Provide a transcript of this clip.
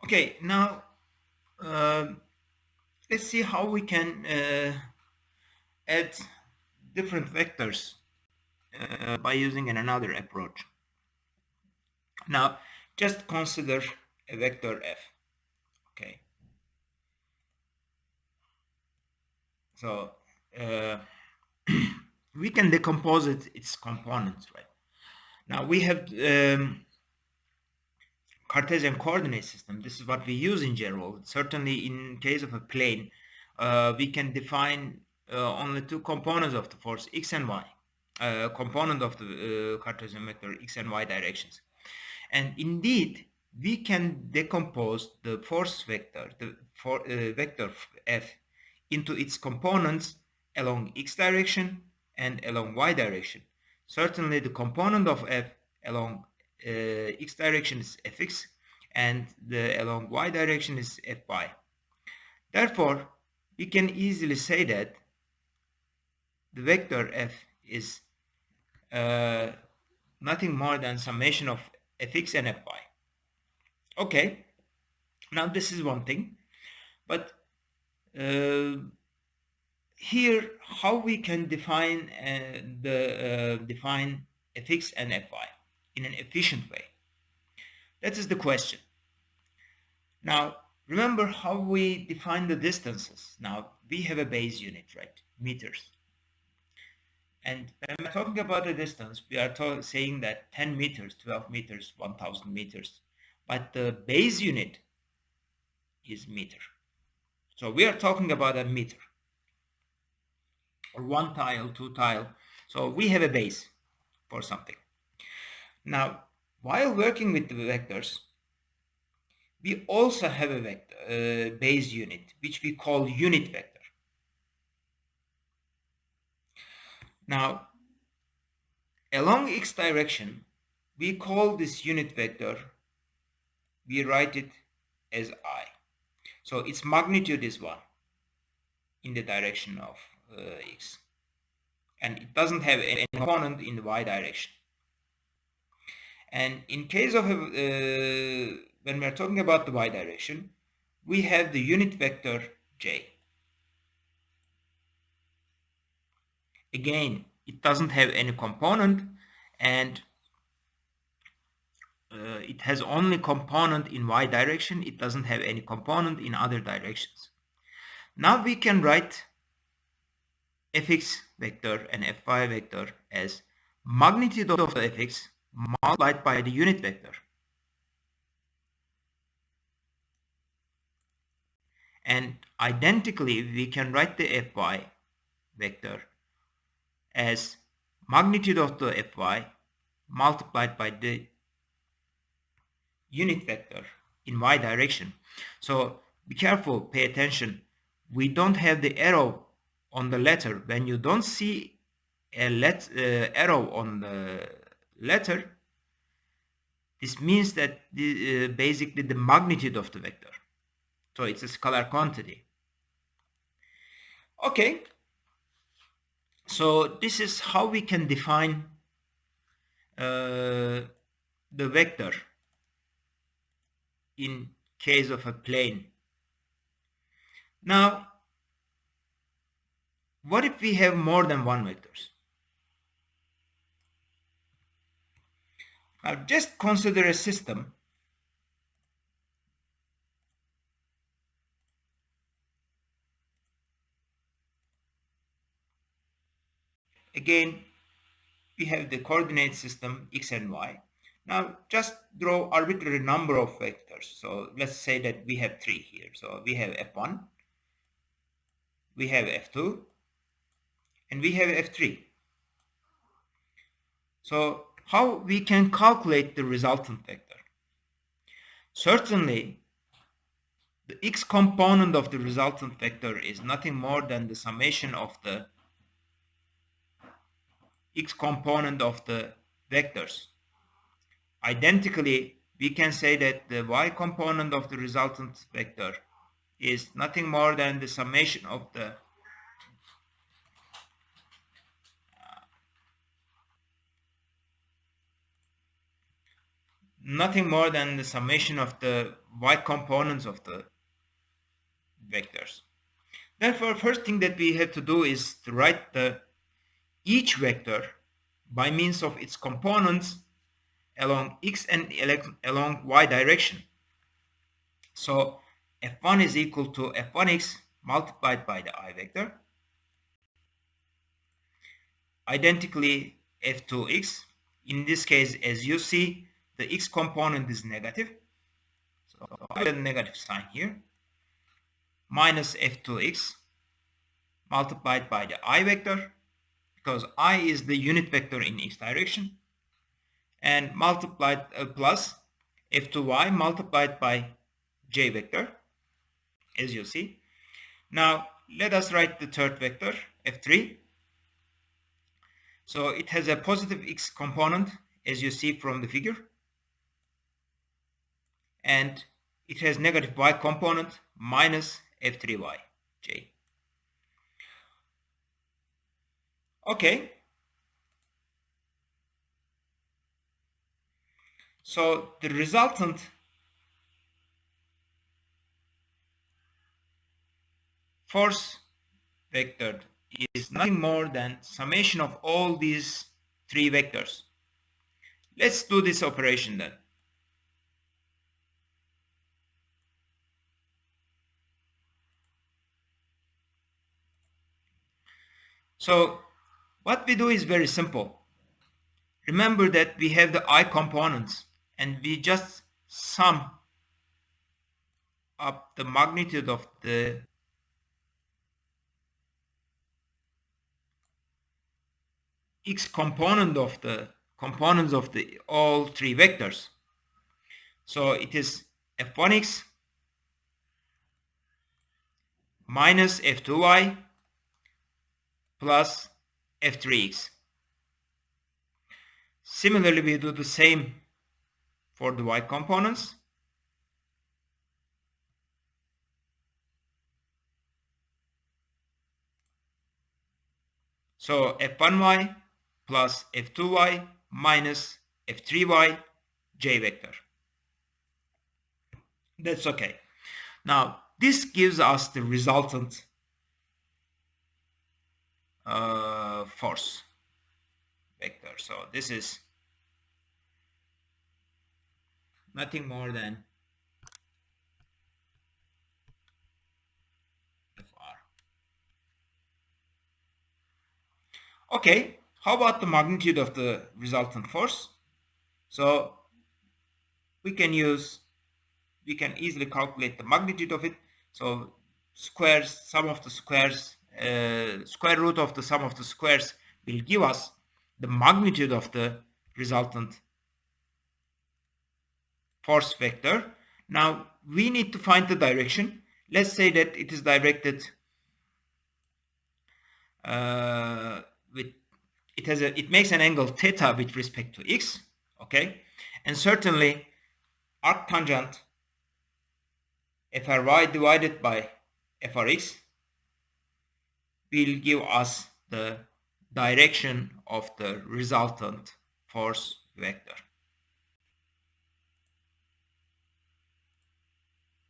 Okay, now let's see how we can add different vectors by using another approach. Now, just consider a vector f. Okay, so we can decompose its components, right? Now we have Cartesian coordinate system. This is what we use in general. Certainly, in case of a plane, we can define only two components of the force, x and y. Component of the Cartesian vector x and y directions. And indeed, we can decompose the force vector, the vector f, into its components along x direction and along y direction. Certainly, the component of f along x direction is fx, and the along y direction is fy. Therefore, we can easily say that the vector f is nothing more than summation of fx and fy. Okay, now this is one thing, but here how we can define define fx and fy in an efficient way. That is the question. Now remember how we define the distances. Now we have a base unit, right? Meters. And when we're talking about a distance, we are saying that 10 meters, 12 meters, 1000 meters. But the base unit is meter. So we are talking about a meter. Or one tile, two tile. So we have a base for something. Now, while working with the vectors, we also have a vector, base unit, which we call unit vector. Now, along x direction, we call this unit vector, we write it as I. So its magnitude is 1 in the direction of x. And it doesn't have any component in the y direction. And in case of when we're talking about the y direction, we have the unit vector j. Again, it doesn't have any component, and it has only component in y direction. It doesn't have any component in other directions. Now we can write fx vector and fy vector as magnitude of the fx multiplied by the unit vector. And identically, we can write the fy vector as magnitude of the fy multiplied by the unit vector in y direction. So be careful, pay attention. We don't have the arrow on the letter. When you don't see a arrow on the letter, this means that basically the magnitude of the vector. So it's a scalar quantity. Okay. So this is how we can define the vector in case of a plane. Now, what if we have more than one vectors? Now, just consider a system again. We have the coordinate system x and y. Now just draw arbitrary number of vectors. So let's say that we have 3 here. So we have f1, we have f2, and we have f3. So how we can calculate the resultant vector? Certainly, the x component of the resultant vector is nothing more than the summation of the x component of the vectors. Identically, we can say that the y component of the resultant vector is nothing more than the summation of the nothing more than the summation of the y components of the vectors. Therefore, first thing that we have to do is to write each vector by means of its components along x and along y direction. So f1 is equal to f1x multiplied by the I vector. Identically f2x. In this case, as you see, the x component is negative. So I have a negative sign here. Minus f2x multiplied by the I vector, because I is the unit vector in x direction, and multiplied plus f2y multiplied by j vector, as you see. Now let us write the third vector, f3. So it has a positive x component, as you see from the figure, and it has negative y component minus f3y j. Okay. So the resultant force vector is nothing more than summation of all these three vectors. Let's do this operation then. So what we do is very simple. Remember that we have the I components and we just sum up the magnitude of the x component of the components of the all three vectors. So it is f1x minus f2y plus f3x. Similarly, we do the same for the y components. So f1y plus f2y minus f3y j vector. That's okay. Now this gives us the resultant force vector. So this is nothing more than Fr. Okay, how about the magnitude of the resultant force? So we can easily calculate the magnitude of it. So squares, sum of the squares, square root of the sum of the squares will give us the magnitude of the resultant force vector. Now we need to find the direction. Let's say that it is directed it makes an angle theta with respect to x, okay, and certainly arctangent Fry divided by Frx will give us the direction of the resultant force vector.